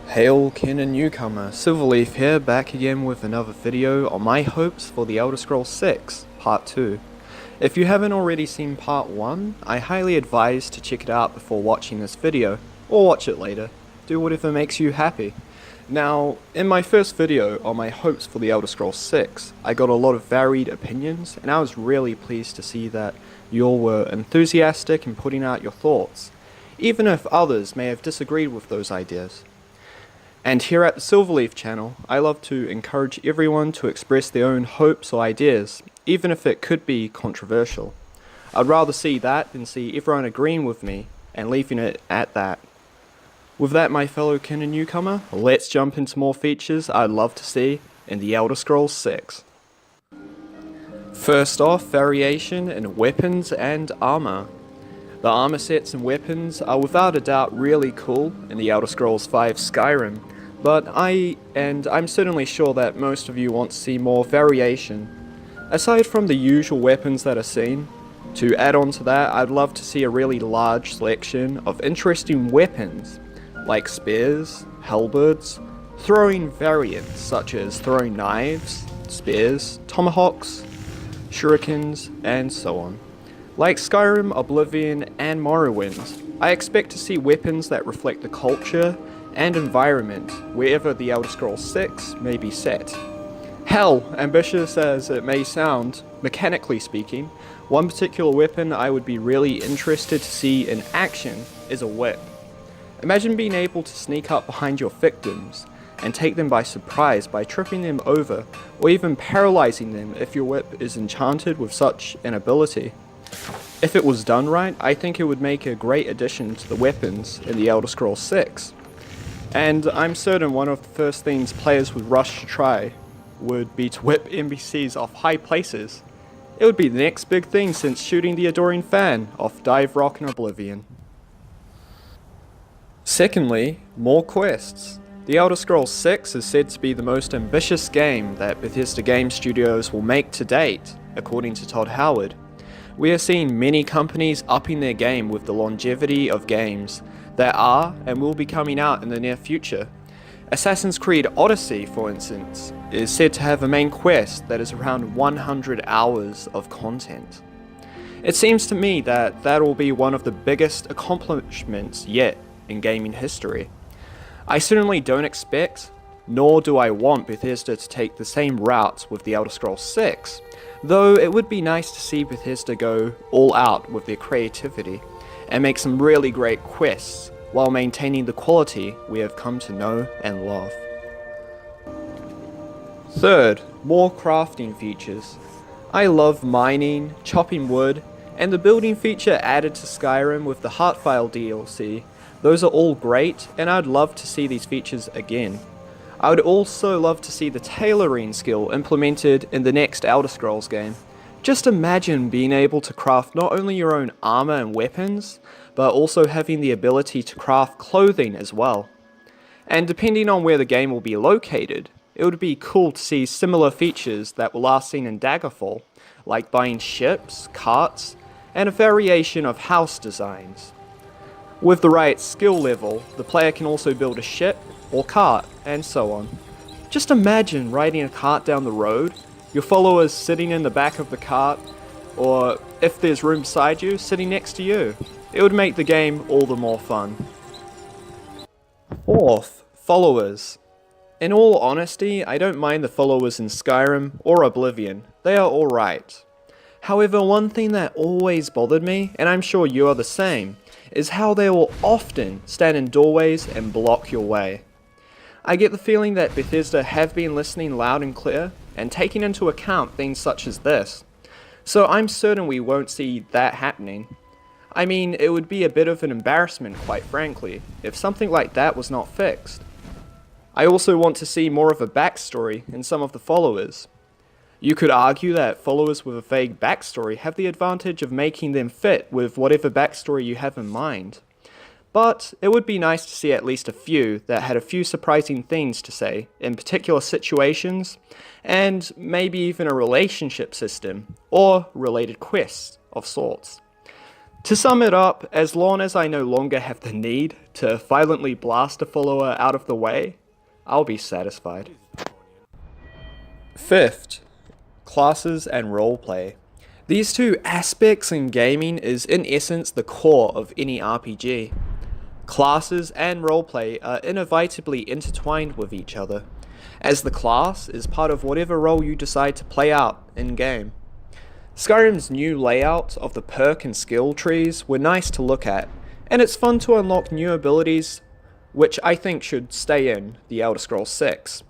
Hail Kin and Newcomer, Silverleaf here, back again with another video on my hopes for The Elder Scrolls 6, Part 2. If you haven't already seen Part 1, I highly advise to check it out before watching this video, or watch it later. Do whatever makes you happy. Now, in my first video on my hopes for The Elder Scrolls 6, I got a lot of varied opinions, and I was really pleased to see that you all were enthusiastic in putting out your thoughts, even if others may have disagreed with those ideas. And here at the Silverleaf channel, I love to encourage everyone to express their own hopes or ideas, even if it could be controversial. I'd rather see that than see everyone agreeing with me and leaving it at that. With that, my fellow kin and newcomer, let's jump into more features I'd love to see in The Elder Scrolls 6. First off, variation in weapons and armor. The armor sets and weapons are without a doubt really cool in The Elder Scrolls V Skyrim, but I'm certainly sure that most of you want to see more variation. Aside from the usual weapons that are seen, to add on to that, I'd love to see a really large selection of interesting weapons, like spears, halberds, throwing variants such as throwing knives, spears, tomahawks, shurikens, and so on. Like Skyrim, Oblivion, and Morrowind, I expect to see weapons that reflect the culture and environment wherever The Elder Scrolls 6 may be set. Hell, ambitious as it may sound, mechanically speaking, one particular weapon I would be really interested to see in action is a whip. Imagine being able to sneak up behind your victims and take them by surprise by tripping them over or even paralyzing them if your whip is enchanted with such an ability. If it was done right, I think it would make a great addition to the weapons in The Elder Scrolls 6. And I'm certain one of the first things players would rush to try would be to whip NPCs off high places. It would be the next big thing since shooting the adoring fan off Dive Rock in Oblivion. Secondly, more quests. The Elder Scrolls 6 is said to be the most ambitious game that Bethesda Game Studios will make to date, according to Todd Howard. We are seeing many companies upping their game with the longevity of games that are and will be coming out in the near future. Assassin's Creed Odyssey, for instance, is said to have a main quest that is around 100 hours of content. It seems to me that that will be one of the biggest accomplishments yet in gaming history. I certainly don't expect, nor do I want Bethesda to take the same route with The Elder Scrolls 6, though it would be nice to see Bethesda go all out with their creativity and make some really great quests while maintaining the quality we have come to know and love. Third, more crafting features. I love mining, chopping wood, and the building feature added to Skyrim with the Heartfile DLC. Those are all great, and I'd love to see these features again. I would also love to see the tailoring skill implemented in the next Elder Scrolls game. Just imagine being able to craft not only your own armor and weapons, but also having the ability to craft clothing as well. And depending on where the game will be located, it would be cool to see similar features that were last seen in Daggerfall, like buying ships, carts, and a variation of house designs. With the right skill level, the player can also build a ship or cart, and so on. Just imagine riding a cart down the road, your followers sitting in the back of the cart, or if there's room beside you, sitting next to you. It would make the game all the more fun. Fourth, followers. In all honesty, I don't mind the followers in Skyrim or Oblivion. They are alright. However, one thing that always bothered me, and I'm sure you are the same, is how they will often stand in doorways and block your way. I get the feeling that Bethesda have been listening loud and clear and taking into account things such as this, so I'm certain we won't see that happening. I mean, it would be a bit of an embarrassment, quite frankly, if something like that was not fixed. I also want to see more of a backstory in some of the followers. You could argue that followers with a vague backstory have the advantage of making them fit with whatever backstory you have in mind. But it would be nice to see at least a few that had a few surprising things to say in particular situations, and maybe even a relationship system or related quests of sorts. To sum it up, as long as I no longer have the need to violently blast a follower out of the way, I'll be satisfied. Fifth, classes and roleplay. These two aspects in gaming is in essence the core of any RPG. Classes and roleplay are inevitably intertwined with each other, as the class is part of whatever role you decide to play out in-game. Skyrim's new layout of the perk and skill trees were nice to look at, and it's fun to unlock new abilities, which I think should stay in The Elder Scrolls 6.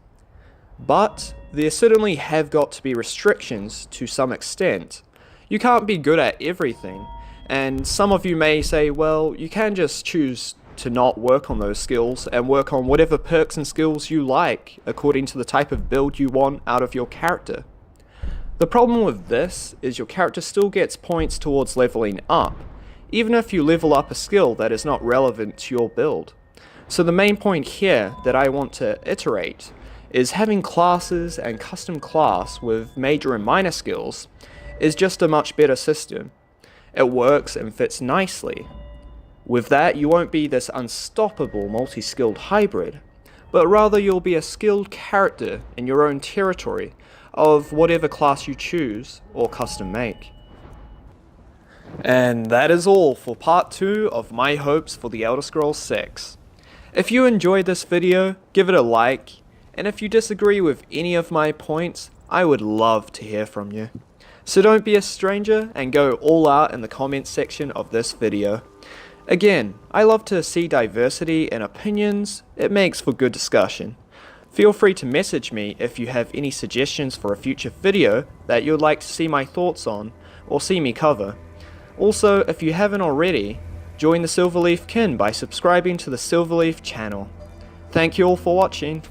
But there certainly have got to be restrictions to some extent. You can't be good at everything, and some of you may say, well, you can just choose to not work on those skills and work on whatever perks and skills you like according to the type of build you want out of your character. The problem with this is your character still gets points towards leveling up, even if you level up a skill that is not relevant to your build. So the main point here that I want to iterate is having classes and custom class with major and minor skills is just a much better system. It works and fits nicely. With that, you won't be this unstoppable multi-skilled hybrid, but rather you'll be a skilled character in your own territory of whatever class you choose or custom make. And that is all for part 2 of my hopes for The Elder Scrolls 6. If you enjoyed this video, give it a like, and if you disagree with any of my points, I would love to hear from you. So don't be a stranger and go all out in the comments section of this video. Again, I love to see diversity in opinions, it makes for good discussion. Feel free to message me if you have any suggestions for a future video that you'd like to see my thoughts on or see me cover. Also, if you haven't already, join the Silverleaf kin by subscribing to the Silverleaf channel. Thank you all for watching.